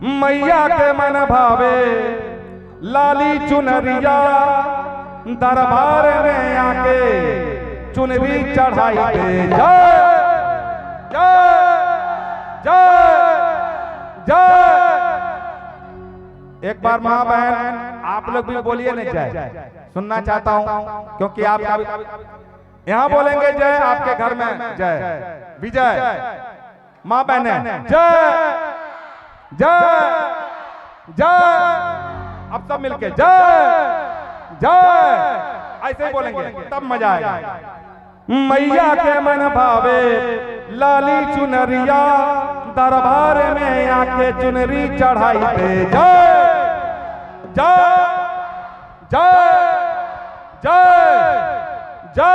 मैया के मन भावे लाली चुनरिया, दरबार में आके चुनरी चढ़ाई दे। जय जय जय जय। एक बार माँ बहन आप लोग भी बोलिए ना जय, सुनना चाहता हूं क्योंकि आप यहाँ बोलेंगे जय, आपके घर में जय विजय। माँ बहने जय जय जय। अब सब मिलके जय जय ऐसे ही बोलेंगे तब मजा आएगा। मैया के मन भावे लाली चुनरिया, दरबार में आके चुनरी चढ़ाई दे। जय जय जय जय जय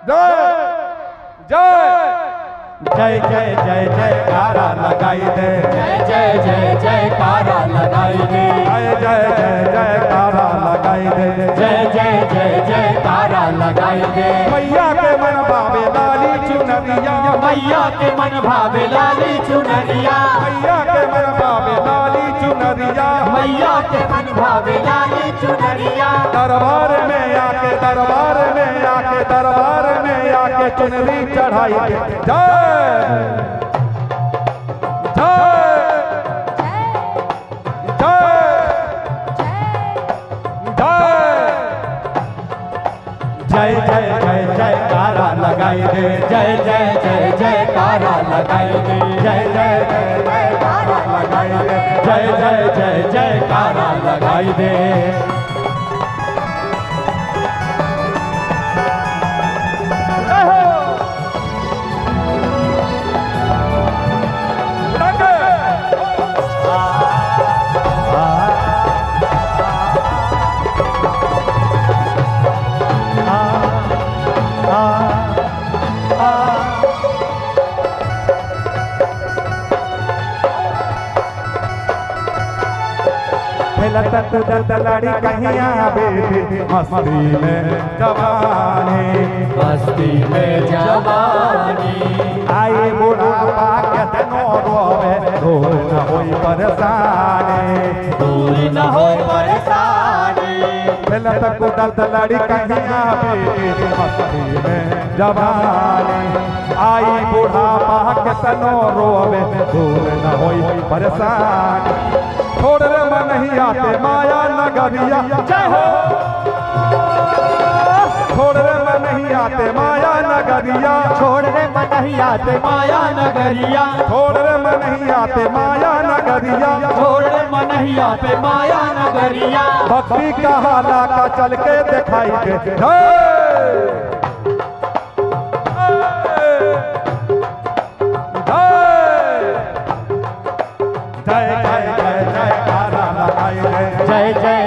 जय जय जय जय जयकारा लगाई दे। जय जय जय जयकारा लगाई दे। जय जय जय जयकारा लगाई दे। जय जय जय जयकारा लगाई दे। मैया के मन भावे लाली चुनरिया, मैया के मन भावे लाली चुनरिया, मैया के मन भावे लाली चुनरिया, मैया के मन भावे लाली चुनरिया, दरबार में आके दरबार में आके दरबार में आके चुनरी चढ़ाई दे। जय जय जय जय जयकारा लगाई दे। जय जय जय जयकारा लगाई दे। जय जय जय जयकारा लगाई दे। जय जय जय जयकारा लगाई दे। लटक कूदत लड़ी कहिया बेटी मस्ती में जवानी, मस्ती में जवानी, आई बुढ़ापा केतनो रोवे दूर न होई परेशानी, दूर न होई परेशानी। लटक कूदत लड़ी कहिया बेटी मस्ती में जवानी, आई बुढ़ापा केतनो रोवे दूर न होई परेशानी। छोड़ रे मन नहीं आते माया नगरिया। जय हो। छोड़ रे मन नहीं आते माया नगरिया, छोड़ रे मन नहीं आते माया नगरिया, छोड़ रे मन नहीं आते माया नगरिया, छोड़ रे मन नहीं आते माया नगरिया। भक्ति का हाला का चल के दिखाई दे। जय जय जय जय जयकारा लगाई दे। जय जय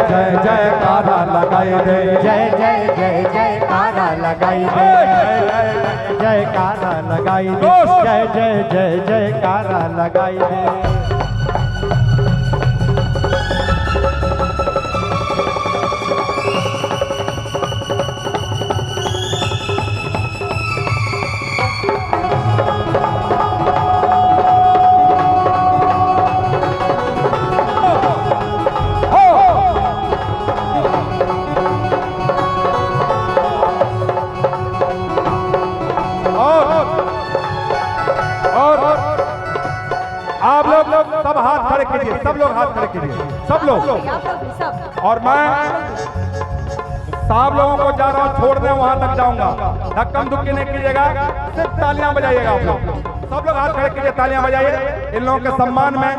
जय जयकारा लगाई दे। जय जय जय जयकारा लगाई दे। जयकारा लगाई दे। जय जय जय जयकारा लगाई दे। आप लोग सब हाथ खड़े कीजिए, सब लोग हाथ खड़े कीजिए, सब लोग। और मैं साहब लोगों को जा रहा हूँ छोड़ने, वहां तक जाऊंगा। धक्कम धुक्की नहीं कीजिएगा, सिर्फ तालियां बजाइएगा। आप लोग सब लोग हाथ खड़े कीजिए, तालियां बजाइए। इन लोगों के सम्मान में,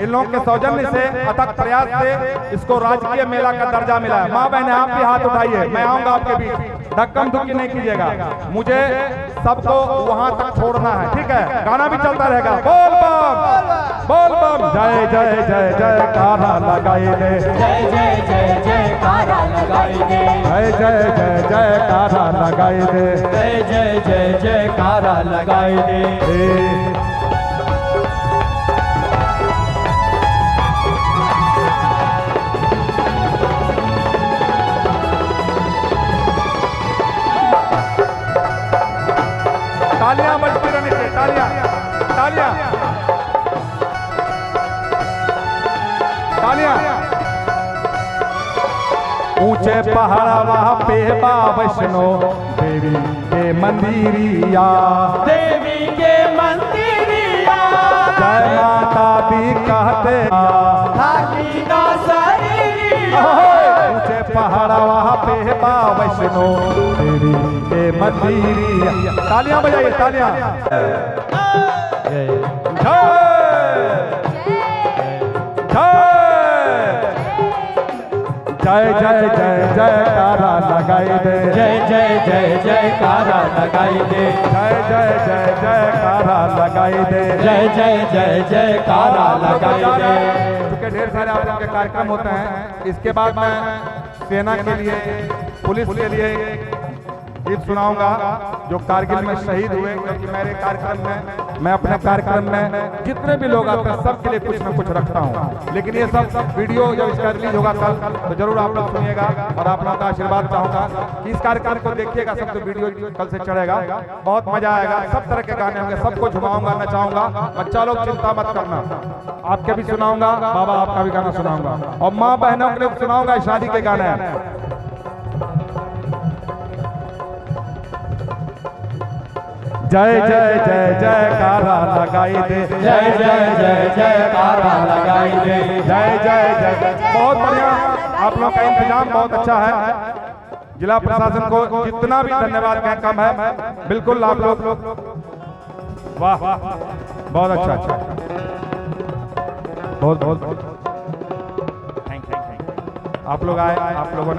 इन लोगों के सौजन्य से, अथक प्रयास से इसको राजकीय मेला का दर्जा मिला है। माँ बहने आप भी हाथ उठाइए, मैं आऊंगा आपके बीच। धक्कम धुक्की नहीं कीजिएगा, मुझे सबको वहां तक छोड़ना है, ठीक है। गाना भी चलता रहेगा। बोल बम बोल बम। जय जय जय जयकारा लगाई दे। जय जय जय जयकारा लगाई दे। जय जय जय जयकारा लगाई दे। जय जय जय जयकारा लगाई दे। तालियां बजती रहनी चाहिए, तालियां। तालियां। ऊंचे पहाड़वा पे बा वैष्णो देवी के मंदिरिया, देवी के मंदिरिया, जय माता दी कहते थाकी ना शरीरिया। ऊंचे पहाड़वा पे बा वैष्णो देवी के मंदिरिया। तालियां बजाइए तालियां। जय जय जय जय जय जयकारा लगाई दे, जय जय जय जयकारा लगाई दे, जय जय जय जयकारा लगाई दे, जय जय जय जयकारा लगाई दे। क्योंकि ढेर सारे आप लोगों के कार्यक्रम होते हैं, इसके बाद मैं सेना के लिए, पुलिस के लिए गीत सुनाऊंगा जो कारगिल में शहीद हुए। क्योंकि मेरे कार्यक्रम में, मैं अपने कार्यक्रम में जितने भी लोग आते हैं सबके लिए कुछ न कुछ रखता हूं। लेकिन ये सब वीडियो जब इसका रिलीज होगा कल, तो जरूर आप लोग सुनिएगा और आप लोगों का आशीर्वाद चाहूंगा कि इस कार्यक्रम को देखिएगा। सब तो वीडियो कल से चढ़ेगा, बहुत मजा आएगा। सब तरह के गाने होंगे, सबको झुमाऊंगा, नचाऊंगा। बच्चा लोग चिंता मत करना, आपके भी सुनाऊंगा, बाबा आपका भी गाना सुनाऊंगा, और माँ बहनों के लिए सुनाऊंगा शादी के गाने। जय जय जय जयकारा लगाई दे, जय जय जय जयकारा लगाई दे, जय जय जय। बहुत बढ़िया, आप लोग का इंतजाम बहुत अच्छा है। जिला प्रशासन को जितना भी धन्यवाद कहें कम है। बिल्कुल आप लोग, वाह बहुत अच्छा अच्छा, बहुत बहुत थैंक यू। आप लोग आए, आप लोगों ने